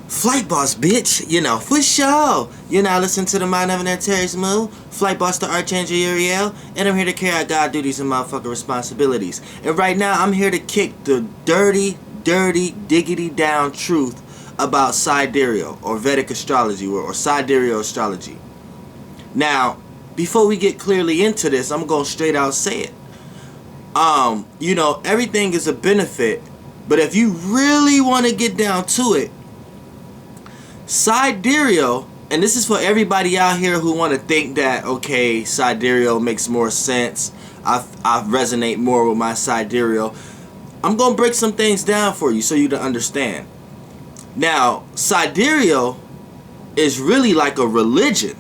Flight Boss, bitch. You know, for sure. You're now listening to the Mind of an Antares Moon. Flight Boss, the Archangel Ariel. And I'm here to carry out God duties and motherfucking responsibilities. And right now, I'm here to kick the dirty, diggity down truth about Sidereal, or Vedic astrology, or Sidereal astrology. Now, before we get clearly into this, I'm going to straight out say it. You know, everything is a benefit. But if you really want to get down to it, Sidereal, and this is for everybody out here who want to think that, okay, Sidereal makes more sense, I resonate more with my Sidereal. I'm going to break some things down for you so you to understand. Now, Sidereal is really like a religion.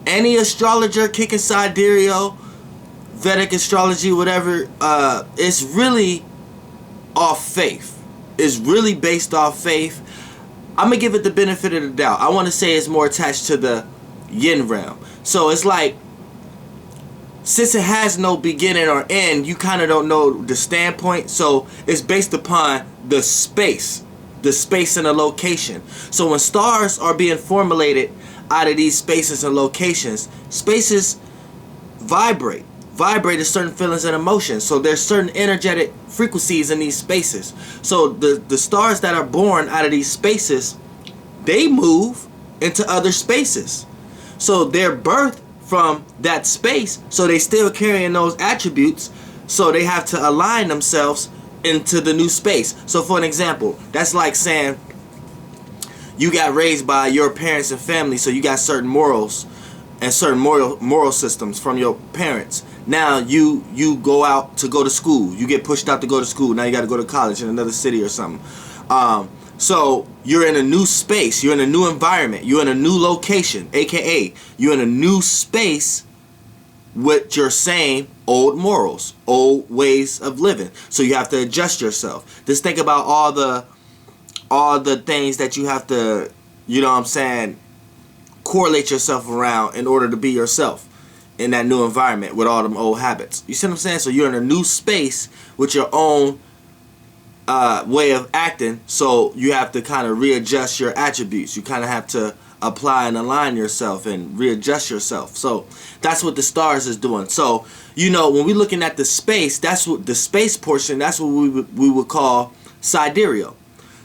Any astrologer kicking Sidereal, Vedic astrology, whatever, it's really off faith. It's really based off faith. I'm going to give it the benefit of the doubt. I want to say it's more attached to the yin realm. So it's like, since it has no beginning or end, you kind of don't know the standpoint. So it's based upon the space and the location. So when stars are being formulated out of these spaces and locations, spaces vibrate to certain feelings and emotions. So there's certain energetic frequencies in these spaces. So the stars that are born out of these spaces, they move into other spaces. So they're birthed from that space, so they still carrying those attributes, so they have to align themselves into the new space. So for an example, that's like saying you got raised by your parents and family, so you got certain morals and certain moral systems from your parents. Now you go out to go to school. You get pushed out to go to school. Now you got to go to college in another city or something. So you're in a new space. You're in a new environment. You're in a new location, aka you're in a new space with your same old morals, old ways of living. So you have to adjust yourself. Just think about all the things that you have to, you know what I'm saying, correlate yourself around in order to be yourself in that new environment with all them old habits. You see what I'm saying? So you're in a new space with your own way of acting, so you have to kind of readjust your attributes. You kind of have to apply and align yourself and readjust yourself. So that's what the stars is doing. So, you know, when we're looking at the space, that's what the space portion, that's what we would call sidereal.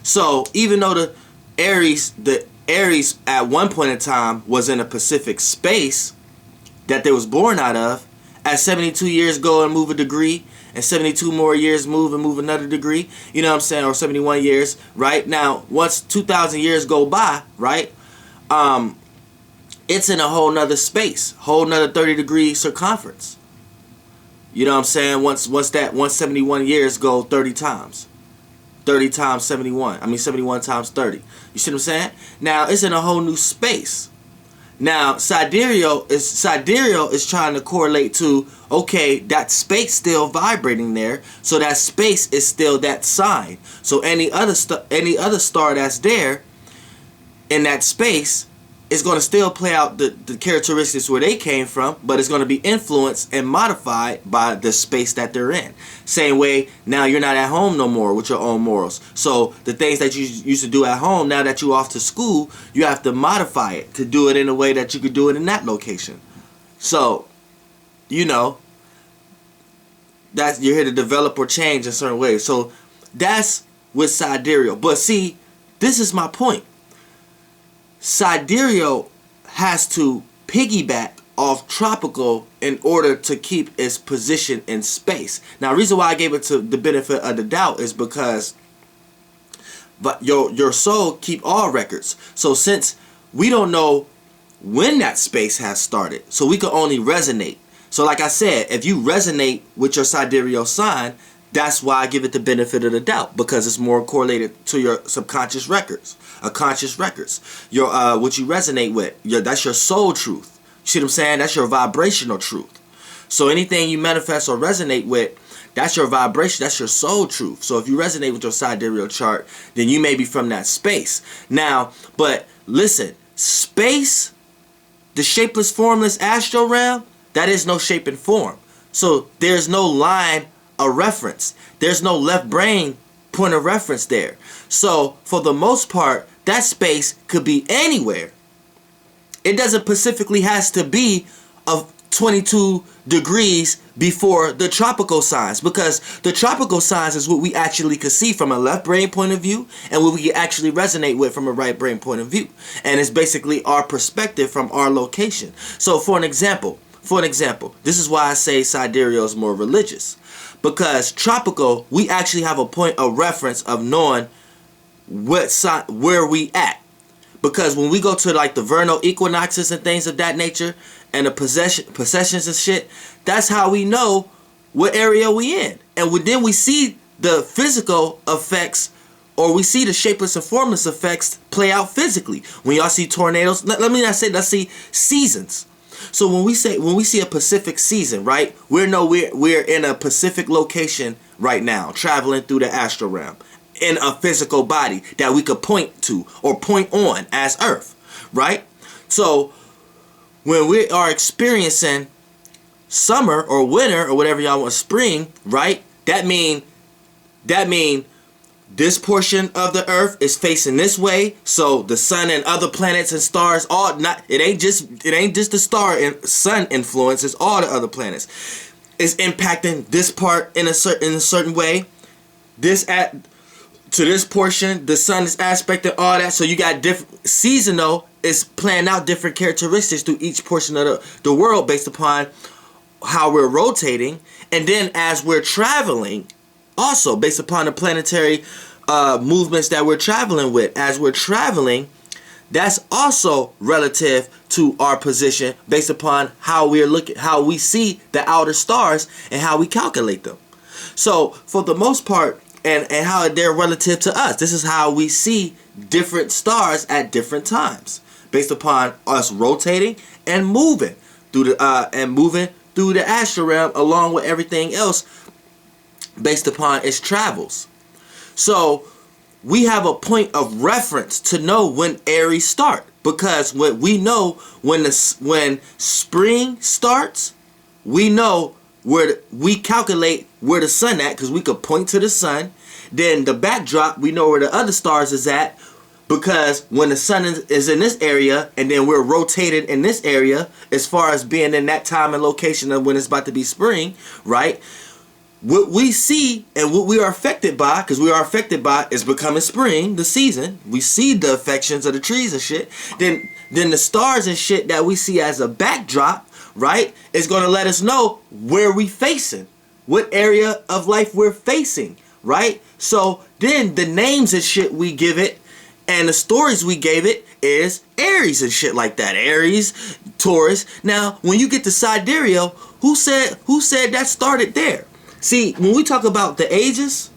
So even though the Aries at one point in time was in a Pacific space that they was born out of, at 72 years go and move a degree, and 72 more years move another degree, you know what I'm saying, or 71 years, right? Now, once 2,000 years go by, right, it's in a whole nother space, whole nother 30-degree circumference. You know what I'm saying? Once 71 years go 30 times. 30 times 71. I mean 71 times 30. You see what I'm saying? Now, it's in a whole new space. Now, Sidereal is trying to correlate to, okay, that space still vibrating there, so that space is still that sign. So any other star that's there in that space is going to still play out the characteristics where they came from, but it's going to be influenced and modified by the space that they're in. Same way, now you're not at home no more with your own morals. So the things that you used to do at home, now that you're off to school, you have to modify it to do it in a way that you could do it in that location. So, you know, you're here to develop or change in certain ways. So that's with Sidereal. But see, this is my point. Sidereal has to piggyback off tropical in order to keep its position in space. Now, the reason why I gave it to the benefit of the doubt is because your soul keep all records. So since we don't know when that space has started, so we can only resonate. So like I said, if you resonate with your sidereal sign, that's why I give it the benefit of the doubt, because it's more correlated to your subconscious records, conscious records. Your what you resonate with, that's your soul truth. You see what I'm saying? That's your vibrational truth. So anything you manifest or resonate with, that's your vibration, that's your soul truth. So if you resonate with your sidereal chart, then you may be from that space. Now, but listen, space, the shapeless, formless astral realm, that is no shape and form. So there's no line of reference. There's no left brain point of reference there. So for the most part, that space could be anywhere. It doesn't specifically has to be of 22 degrees before the tropical signs, because the tropical signs is what we actually could see from a left brain point of view and what we can actually resonate with from a right brain point of view. And it's basically our perspective from our location. So for an example, this is why I say sidereal is more religious, because tropical, we actually have a point of reference of knowing what side, where we at. Because when we go to like the vernal equinoxes and things of that nature, and the possessions and shit, that's how we know what area we in. And then we see the physical effects, or we see the shapeless and formless effects play out physically. When y'all see tornadoes, let's see seasons. So when we see a Pacific season, right? We know we're in a Pacific location right now, traveling through the astral realm in a physical body that we could point to or point on as Earth, right? So when we are experiencing summer or winter or whatever y'all want, spring, right? That mean this portion of the Earth is facing this way, so the sun and other planets and stars, it ain't just the star and sun influence, it's all the other planets is impacting this part in a certain way. To this portion, the sun is aspecting all that, so you got different seasonal is playing out different characteristics through each portion of the world based upon how we're rotating. And then as we're traveling, also based upon the planetary movements that we're traveling with, as we're traveling, that's also relative to our position based upon how we see the outer stars and how we calculate them. So for the most part, and how they're relative to us, this is how we see different stars at different times based upon us rotating and moving through the astral realm along with everything else based upon its travels. So we have a point of reference to know when Aries start, because what we know when spring starts, we know we calculate where the sun at, because we could point to the sun. Then the backdrop, we know where the other stars is at, because when the sun is in this area and then we're rotated in this area as far as being in that time and location of when it's about to be spring, right? What we see and what we are affected by, because we are affected by is becoming spring, the season. We see the affections of the trees and shit. Then the stars and shit that we see as a backdrop, right, is going to let us know where we facing, what area of life we're facing, right? So then the names and shit we give it and the stories we gave it is Aries and shit like that. Aries, Taurus. Now, when you get to Sidereal, who said that started there? See, when we talk about the ages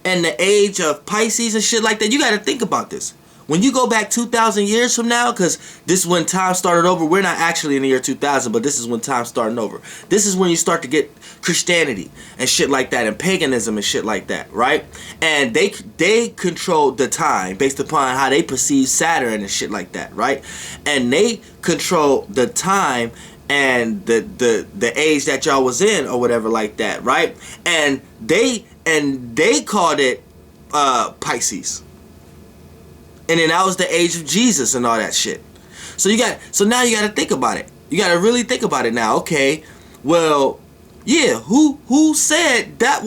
and the age of Pisces and shit like that, you got to think about this. When you go back 2,000 years from now, because this is when time started over. We're not actually in the year 2000, but this is when time started over. This is when you start to get Christianity and shit like that, and paganism and shit like that, right? And they controlled the time based upon how they perceive Saturn and shit like that, right? And they control the time and the age that y'all was in or whatever like that, right? And they called it Pisces. And then that was the age of Jesus and all that shit. So now you got to think about it. You got to really think about it now. Okay, well, yeah, who said that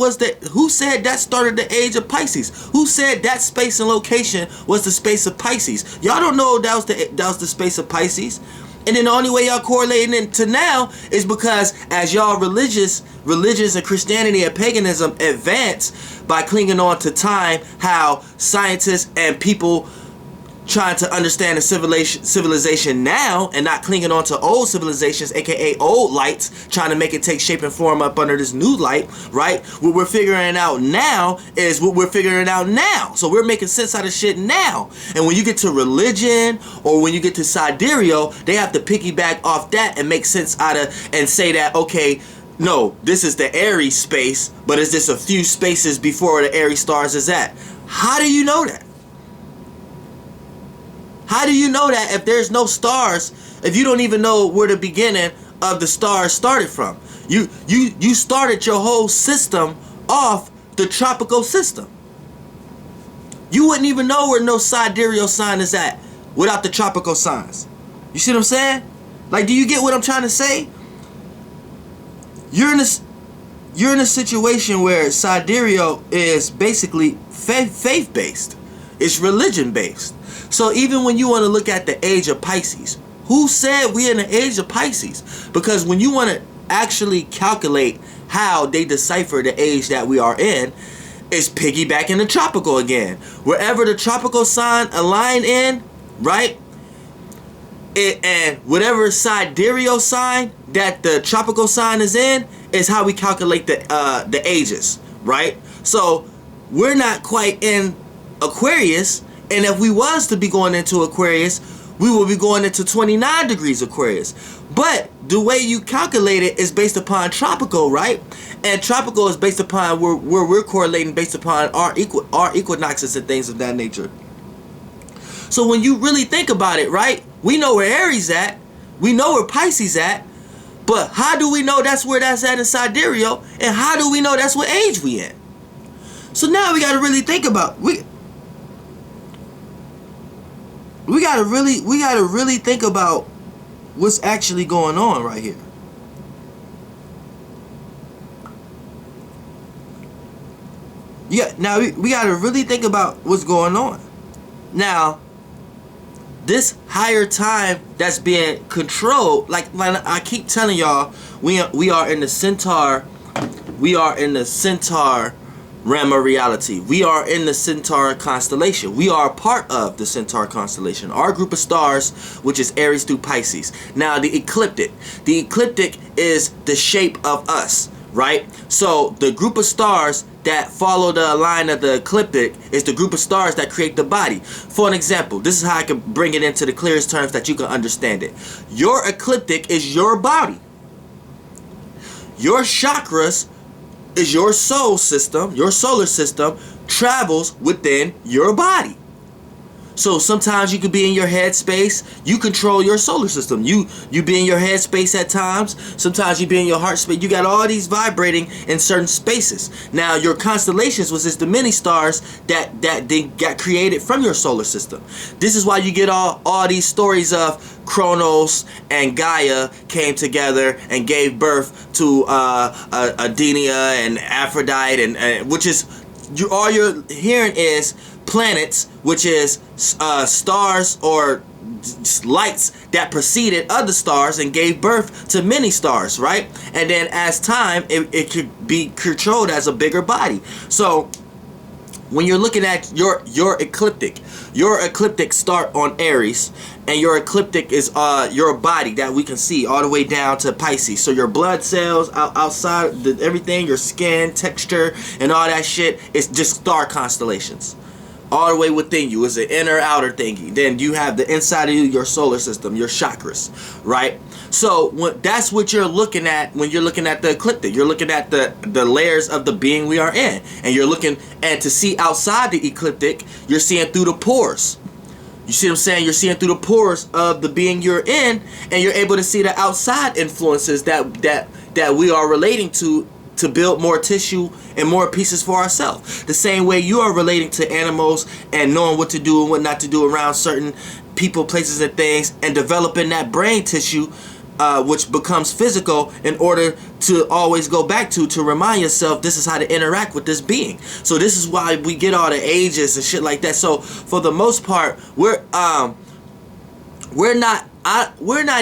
started the age of Pisces? Who said that space and location was the space of Pisces? Y'all don't know that was the space of Pisces. And then the only way y'all correlating it to now is because as y'all religions and Christianity and paganism advance by clinging on to time, how scientists and people trying to understand the civilization now and not clinging on to old civilizations, aka old lights, trying to make it take shape and form up under this new light, right? What we're figuring out now is what we're figuring out now. So we're making sense out of shit now. And when you get to religion or when you get to Sidereal, they have to piggyback off that and make sense out of and say that, okay, no, this is the Aries space, but is this a few spaces before the Aries stars is at? How do you know that? How do you know that if there's no stars, if you don't even know where the beginning of the stars started from? You started your whole system off the tropical system. You wouldn't even know where no sidereal sign is at without the tropical signs. You see what I'm saying? Like, do you get what I'm trying to say? You're in a situation where sidereal is basically faith-based. It's religion-based. So even when you want to look at the age of Pisces, who said we're in the age of Pisces? Because when you want to actually calculate how they decipher the age that we are in, it's piggybacking the tropical again. Wherever the tropical sign align in, right? And whatever sidereal sign that the tropical sign is in is how we calculate the ages, right? So we're not quite in Aquarius, and if we was to be going into Aquarius, we will be going into 29 degrees Aquarius. But the way you calculate it is based upon tropical, right? And tropical is based upon where we're correlating based upon our equinoxes and things of that nature. So when you really think about it, right? We know where Aries at. We know where Pisces at. But how do we know that's where that's at in sidereal? And how do we know that's what age we in? So now we got to really think about we gotta really think about what's actually going on right here. Yeah, now we gotta really think about what's going on. Now, this higher time that's being controlled, like I keep telling y'all, we are in the Centaur, realm of reality. We are in the Centaur constellation. We are a part of the Centaur constellation. Our group of stars, which is Aries through Pisces. Now the ecliptic. The ecliptic is the shape of us, right? So the group of stars that follow the line of the ecliptic is the group of stars that create the body. For an example, this is how I can bring it into the clearest terms that you can understand it. Your ecliptic is your body. Your chakras is your soul system, your solar system travels within your body. So sometimes you could be in your head space. You control your solar system. You be in your head space at times. Sometimes you be in your heart space. You got all these vibrating in certain spaces. Now your constellations was just the mini stars that they got created from your solar system. This is why you get all these stories of Kronos and Gaia came together and gave birth to Adenia and Aphrodite, and which is all you're hearing is planets, which is stars or lights that preceded other stars and gave birth to many stars, right? And then as time, it could be controlled as a bigger body. So when you're looking at your ecliptic start on Aries, and your ecliptic is your body that we can see all the way down to Pisces. So your blood cells outside everything, your skin texture and all that shit, is just star constellations. All the way within you is an inner outer thingy. Then you have the inside of you, your solar system, your chakras, right? So that's what you're looking at when you're looking at the ecliptic. You're looking at the layers of the being we are in, and you're looking, and to see outside the ecliptic, you're seeing through the pores. You see what I'm saying? You're seeing through the pores of the being you're in, and you're able to see the outside influences that we are relating to build more tissue and more pieces for ourselves. The same way you are relating to animals and knowing what to do and what not to do around certain people, places, and things, and developing that brain tissue, which becomes physical in order to always go back to remind yourself this is how to interact with this being. So this is why we get all the ages and shit like that. So for the most part, we're not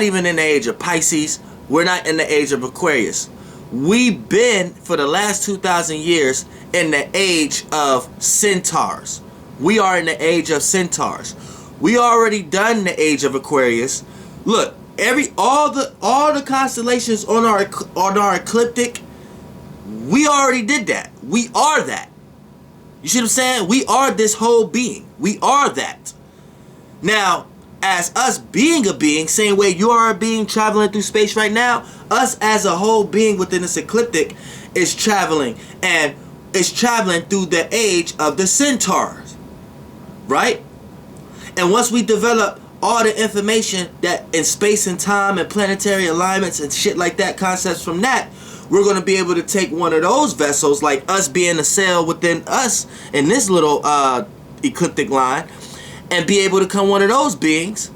even in the age of Pisces. We're not in the age of Aquarius. We've been, for the last 2,000 years, in the age of centaurs. We are in the age of centaurs. We already done the age of Aquarius. Look, all the constellations on our ecliptic, we already did that. We are that. You see what I'm saying? We are this whole being. We are that. Now, as us being a being, same way you are a being traveling through space right now, us as a whole being within this ecliptic is traveling, and it's traveling through the age of the centaurs, right? And once we develop all the information that in space and time and planetary alignments and shit like that, concepts from that, we're going to be able to take one of those vessels, like us being a cell within us in this little ecliptic line, and be able to come one of those beings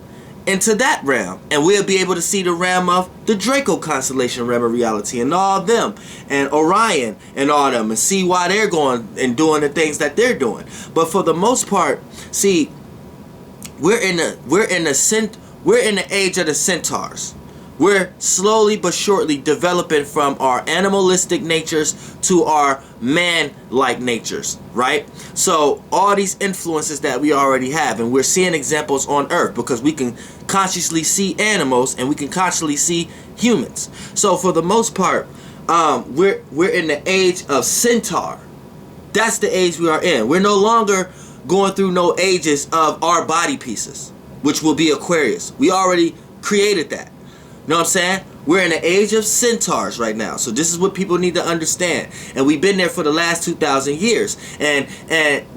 into that realm, and we'll be able to see the realm of the Draco constellation realm of reality and all of them, and Orion and all of them, and see why they're going and doing the things that they're doing. But for the most part, see, we're in the age of the centaurs. We're slowly but surely developing from our animalistic natures to our man-like natures, right? So all these influences that we already have, and we're seeing examples on Earth because we can consciously see animals and we can consciously see humans. So for the most part, we're in the age of centaur. That's the age we are in. We're no longer going through no ages of our body pieces, which will be Aquarius. We already created that. You know what I'm saying? We're in the age of centaurs right now. So this is what people need to understand. And we've been there for the last 2,000 years. And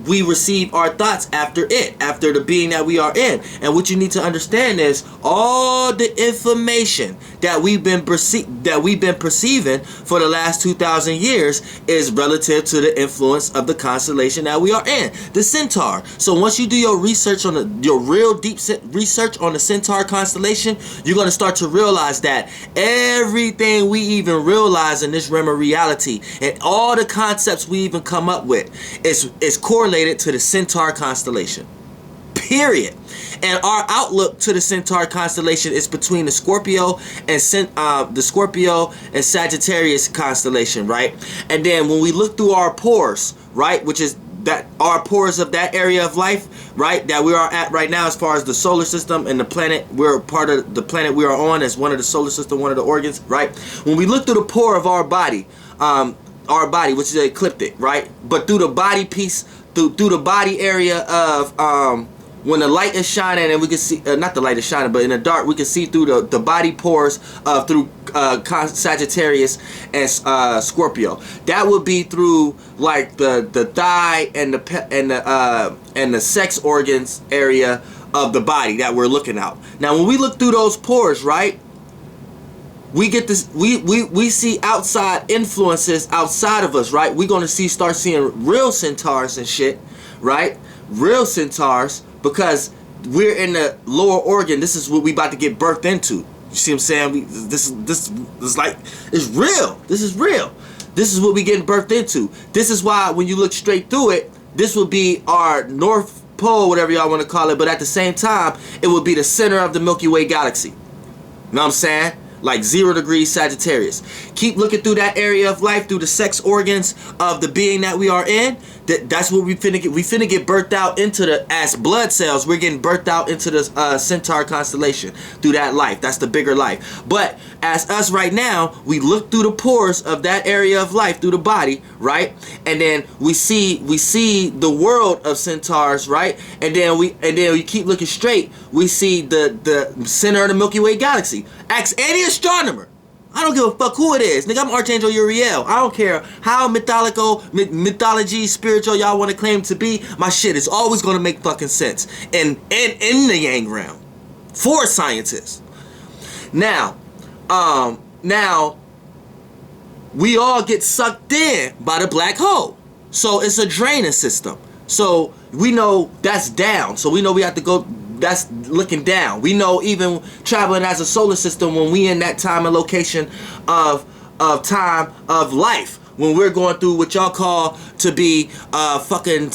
we receive our thoughts after it, after the being that we are in. And what you need to understand is all the information that we've been perceiving for the last 2,000 years is relative to the influence of the constellation that we are in, the centaur. So once you do your research on your real deep research on the centaur constellation, you're going to start to realize that everything we even realize in this realm of reality and all the concepts we even come up with is correlated to the centaur constellation. Period. And our outlook to the centaur constellation is between the Scorpio and Sagittarius constellation, right? And then when we look through our pores, right, which is that our pores of that area of life, right, that we are at right now as far as the solar system and the planet, we're part of the planet we are on as one of the solar system, one of the organs, right? When we look through the pore of our body, which is the ecliptic, right? But through the body piece, through the body area of when the light is shining, and we can see, not the light is shining, but in the dark, we can see through the body pores through Sagittarius and Scorpio. That would be through like the thigh and the sex organs area of the body that we're looking at. Now, when we look through those pores, right, we get this. We see outside influences outside of us, right? We're gonna start seeing real centaurs and shit, right? Real centaurs. Because we're in the lower organ. This is what we about to get birthed into. You see what I'm saying? This is like, it's real. This is real. This is what we getting birthed into. This is why when you look straight through it, this will be our North Pole, whatever y'all want to call it. But at the same time, it will be the center of the Milky Way galaxy. You know what I'm saying? Like 0 degrees Sagittarius. Keep looking through that area of life, through the sex organs of the being that we are in. That's what we finna get. We finna get birthed out into the, as blood cells, we're getting birthed out into the centaur constellation through that life. That's the bigger life. But as us right now, we look through the pores of that area of life through the body, right? And then we see the world of centaurs, right? And then we keep looking straight. We see the center of the Milky Way galaxy. Ask any astronomer. I don't give a fuck who it is. Nigga, I'm Archangel Uriel. I don't care how mythology, spiritual y'all want to claim to be. My shit is always going to make fucking sense. And in the Yang realm. For scientists. Now, we all get sucked in by the black hole. So it's a draining system. So we know that's down. So we know we have to go. That's looking down. We know even traveling as a solar system, when we in that time and location of time of life, when we're going through what y'all call to be fucking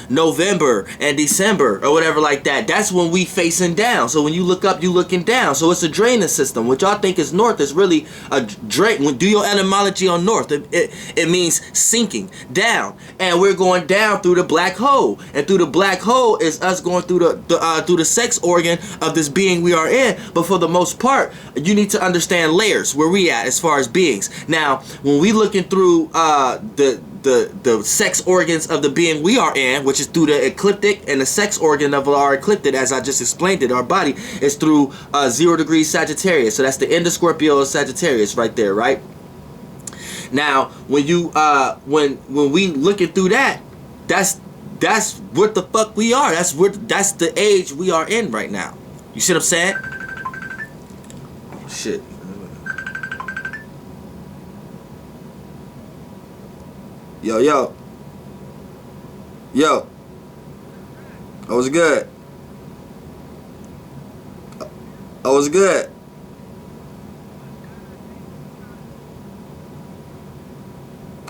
November and December or whatever like that, that's when we facing down. So when you look up, you looking down. So it's a draining system. What y'all think is north is really a drain. When do your etymology on north, it means sinking down, and we're going down through the black hole. And through the black hole is us going through the sex organ of this being we are in. But for the most part, you need to understand layers where we at as far as beings. Now, when we looking through the sex organs of the being we are in, which is through the ecliptic, and the sex organ of our ecliptic, as I just explained it, our body is through 0 degrees Sagittarius. So that's the end of Scorpio of Sagittarius right there, right? Now, when you when we looking through that, that's what the fuck we are. That's the age we are in right now. You see what I'm saying? Shit. Yo. I was good. I was good.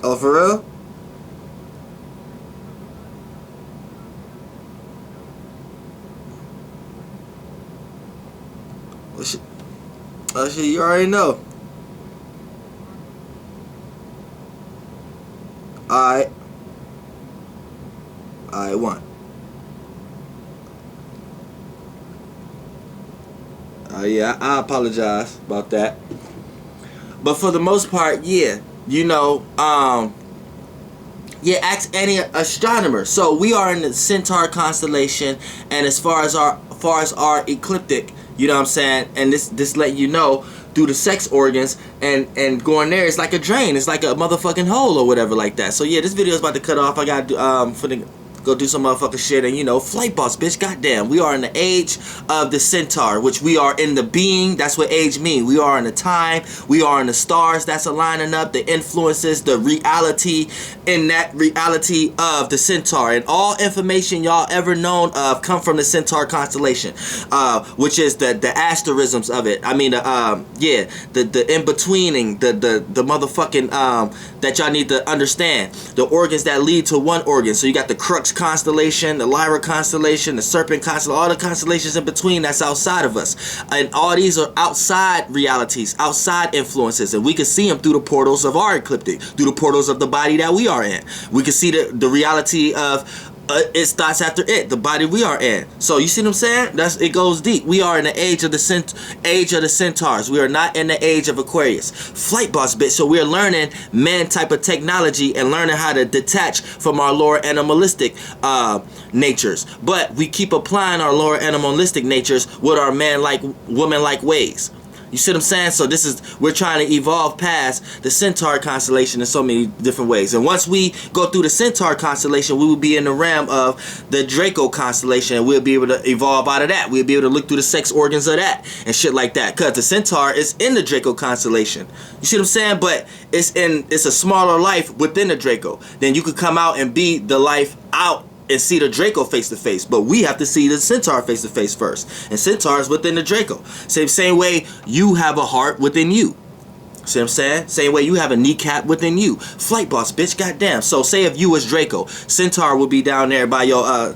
Oh, for real? Well, shit. Oh, shit, you already know. Alright. Alright, one. Yeah, I apologize about that. But for the most part, yeah. You know, yeah, ask any astronomer. So we are in the Centaur constellation, and as far as our ecliptic, you know what I'm saying, and this letting you know through the sex organs and going there, it's like a drain, it's like a motherfucking hole or whatever like that. So yeah, this video is about to cut off. I got for the go do some motherfucking shit, and you know, flight boss, bitch, goddamn, we are in the age of the centaur, which we are in the being. That's what age mean. We are in the time, we are in the stars that's aligning up, the influences, the reality, in that reality of the centaur, and all information y'all ever known of come from the centaur constellation, which is the asterisms of it. I mean, yeah, the in-betweening, the motherfucking that y'all need to understand, the organs that lead to one organ. So you got the crux constellation, the Lyra constellation, the serpent constellation, all the constellations in between that's outside of us, and all these are outside realities, outside influences, and we can see them through the portals of our ecliptic, through the portals of the body that we are in. We can see the reality of its thoughts after it, the body we are in. So you see what I'm saying? It goes deep. We are in the age of the centaurs. We are not in the age of Aquarius. Flight boss, bitch. So we're learning man type of technology and learning how to detach from our lower animalistic natures. But we keep applying our lower animalistic natures with our man-like, woman-like ways. You see what I'm saying? So we're trying to evolve past the Centaur constellation in so many different ways. And once we go through the Centaur constellation, we will be in the realm of the Draco constellation, and we'll be able to evolve out of that. We'll be able to look through the sex organs of that and shit like that. Because the Centaur is in the Draco constellation. You see what I'm saying? But it's a smaller life within the Draco. Then you could come out and be the life out and see the Draco face to face, but we have to see the Centaur face to face first. And Centaur is within the Draco. Same way you have a heart within you. See what I'm saying? Same way you have a kneecap within you. Flight boss, bitch, goddamn. So say if you was Draco, Centaur will be down there by your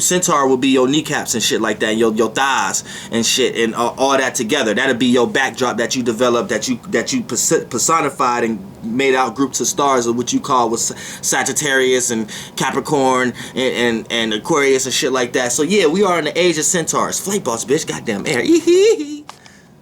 Centaur will be your kneecaps and shit like that, your thighs and shit, and all that together. That'll be your backdrop that you developed, that you personified and made out groups of stars, of what you call was Sagittarius and Capricorn and Aquarius and shit like that. So yeah, we are in the age of centaurs. Flight boss, bitch, goddamn air.